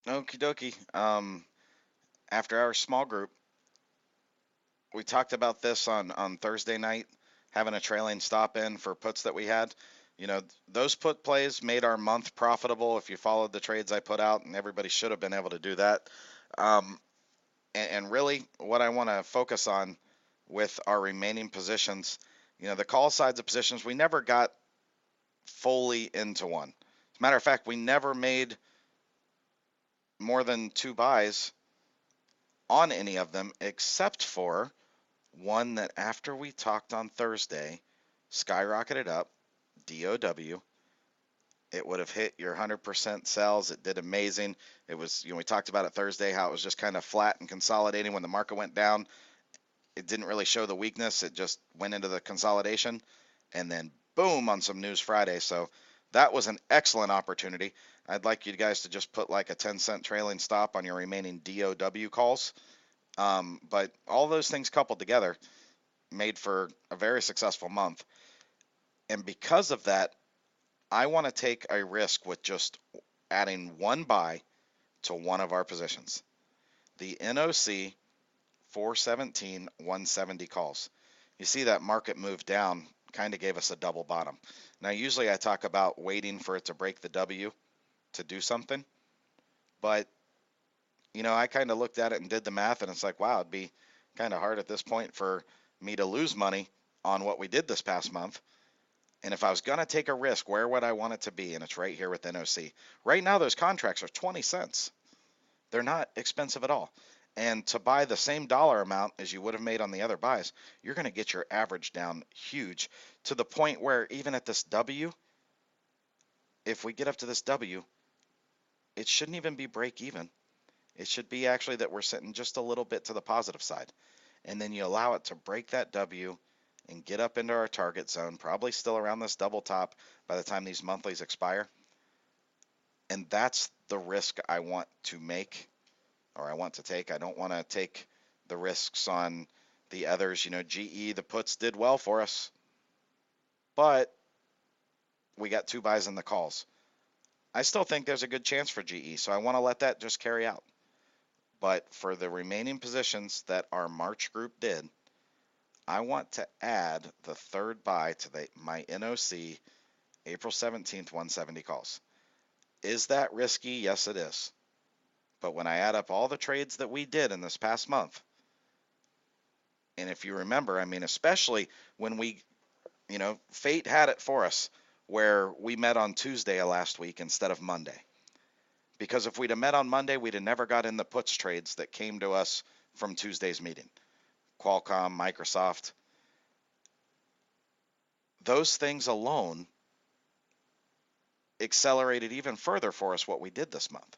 Okie dokie. After our small group, we talked about this on Thursday night, having a trailing stop in for puts that we had. You know, those put plays made our month profitable if you followed the trades I put out, and everybody should have been able to do that. Um, and really, what I want to focus on with our remaining positions, the call sides of positions, we never got fully into one. As a matter of fact, we never made more than two buys on any of them except for one that after we talked on Thursday skyrocketed up, DOW. It would have hit your 100% sells. It did amazing. It was, we talked about it Thursday, how it was just kind of flat and consolidating when the market went down. It didn't really show the weakness. It just went into the consolidation and then boom on some news Friday. So that was an excellent opportunity. I'd like you guys to just put like a 10-cent trailing stop on your remaining DOW calls. But all those things coupled together made for a very successful month. And because of that, I want to take a risk with just adding one buy to one of our positions. The NOC 417 170 calls. You see that market move down kind of gave us a double bottom. Now, usually I talk about waiting for it to break the W to do something, but I kind of looked at it and did the math, and it's like, wow, it'd be kind of hard at this point for me to lose money on what we did this past month. And if I was going to take a risk, where would I want it to be? And it's right here with NOC. Right now, those contracts are 20 cents. They're not expensive at all. And to buy the same dollar amount as you would have made on the other buys, you're going to get your average down huge to the point where even at this W, if we get up to this W, it shouldn't even be break even. It should be actually that we're sitting just a little bit to the positive side. And then you allow it to break that W and get up into our target zone, probably still around this double top by the time these monthlies expire. And that's the risk I want to make, or I want to take. I don't want to take the risks on the others. GE, the puts did well for us, but we got two buys in the calls. I still think there's a good chance for GE, so I want to let that just carry out. But for the remaining positions that our March group did, I want to add the third buy to my NOC April 17th 170 calls. Is that risky? Yes, it is. But when I add up all the trades that we did in this past month, and if you remember, I mean, especially when fate had it for us where we met on Tuesday of last week instead of Monday. Because if we'd have met on Monday, we'd have never got in the puts trades that came to us from Tuesday's meeting. Qualcomm, Microsoft. Those things alone accelerated even further for us what we did this month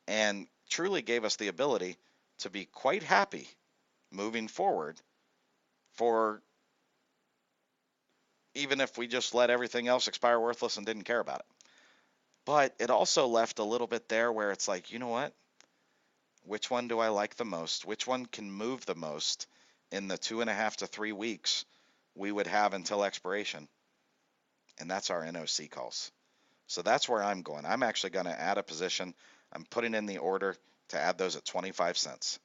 and truly gave us the ability to be quite happy moving forward for even if we just let everything else expire worthless and didn't care about it. But it also left a little bit there where it's like, you know what? Which one do I like the most? Which one can move the most in the 2.5 to 3 weeks we would have until expiration? And that's our NOC calls. So that's where I'm going. I'm actually going to add a position. I'm putting in the order to add those at 25 cents.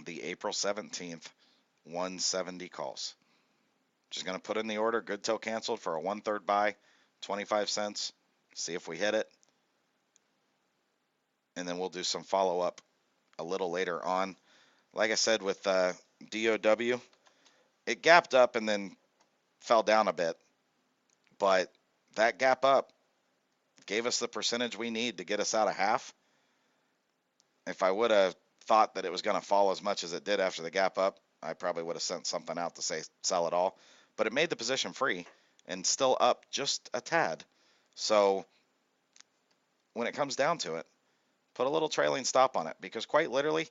The April 17th 170 calls. Just going to put in the order, good till canceled for a 1/3 buy, 25 cents. See if we hit it. And then we'll do some follow up a little later on. Like I said with DOW, it gapped up and then fell down a bit. But that gap up gave us the percentage we need to get us out of half. If I would have thought that it was going to fall as much as it did after the gap up, I probably would have sent something out to say sell it all. But it made the position free and still up just a tad. So when it comes down to it, put a little trailing stop on it because quite literally,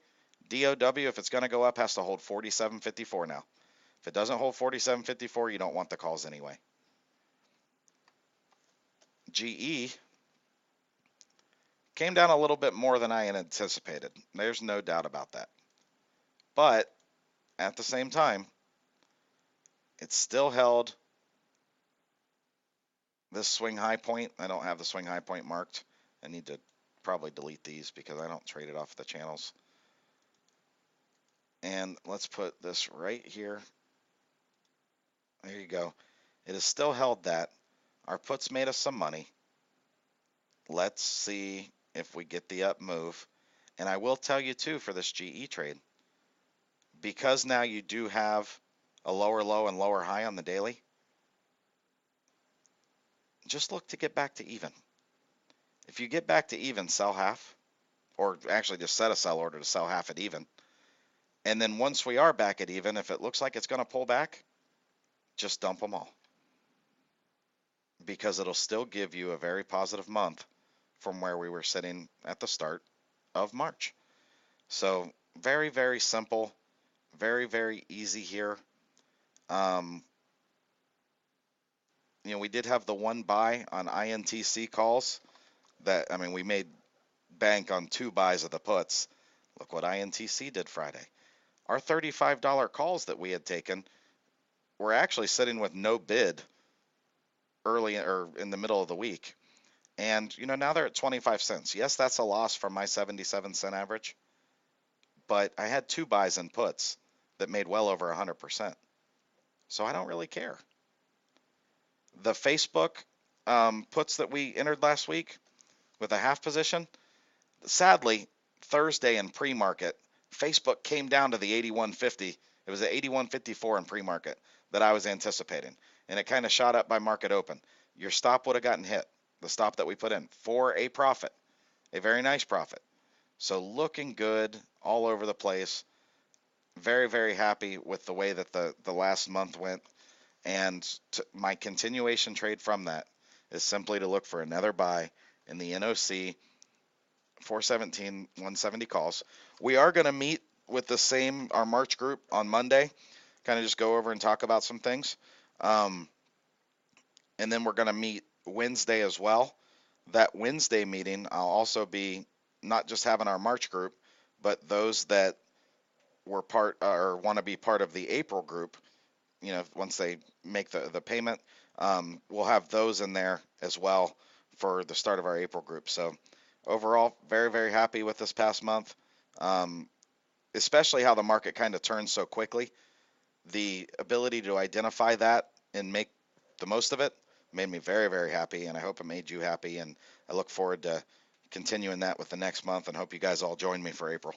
DOW, if it's going to go up, has to hold 47.54 now. If it doesn't hold 47.54, you don't want the calls anyway. GE came down a little bit more than I had anticipated. There's no doubt about that. But at the same time, it still held this swing high point. I don't have the swing high point marked. I need to probably delete these because I don't trade it off the channels. And let's put this right here. There you go. It has still held that. Our puts made us some money. Let's see if we get the up move. And I will tell you too, for this GE trade, because now you do have a lower low and lower high on the daily, just look to get back to even. If you get back to even, sell half, or actually just set a sell order to sell half at even. And then once we are back at even, if it looks like it's going to pull back, just dump them all, because it'll still give you a very positive month from where we were sitting at the start of March. So very, very simple, very, very easy here. We did have the one buy on INTC calls that, I mean, we made bank on 2 buys of the puts. Look what INTC did Friday. Our $35 calls that we had taken were actually sitting with no bid early or in the middle of the week. And, now they're at 25 cents. Yes, that's a loss from my 77-cent average, but I had 2 buys and puts that made well over 100%. So I don't really care. The Facebook puts that we entered last week with a half position, sadly, Thursday in pre-market, Facebook came down to the 81.50. It was at 81.54 in pre-market that I was anticipating, and it kind of shot up by market open. Your stop would have gotten hit, the stop that we put in, for a profit, a very nice profit. So looking good all over the place. Very, very happy with the way that the last month went. And my continuation trade from that is simply to look for another buy in the NOC 417, 170 calls. We are going to meet with our March group on Monday, kind of just go over and talk about some things. And then we're going to meet Wednesday as well. That Wednesday meeting, I'll also be not just having our March group, but those that were part or want to be part of the April group, once they make the payment, we'll have those in there as well for the start of our April group. So overall, very, very happy with this past month, especially how the market kind of turns so quickly. The ability to identify that and make the most of it made me very, very happy, and I hope it made you happy, and I look forward to continuing that with the next month, and hope you guys all join me for April.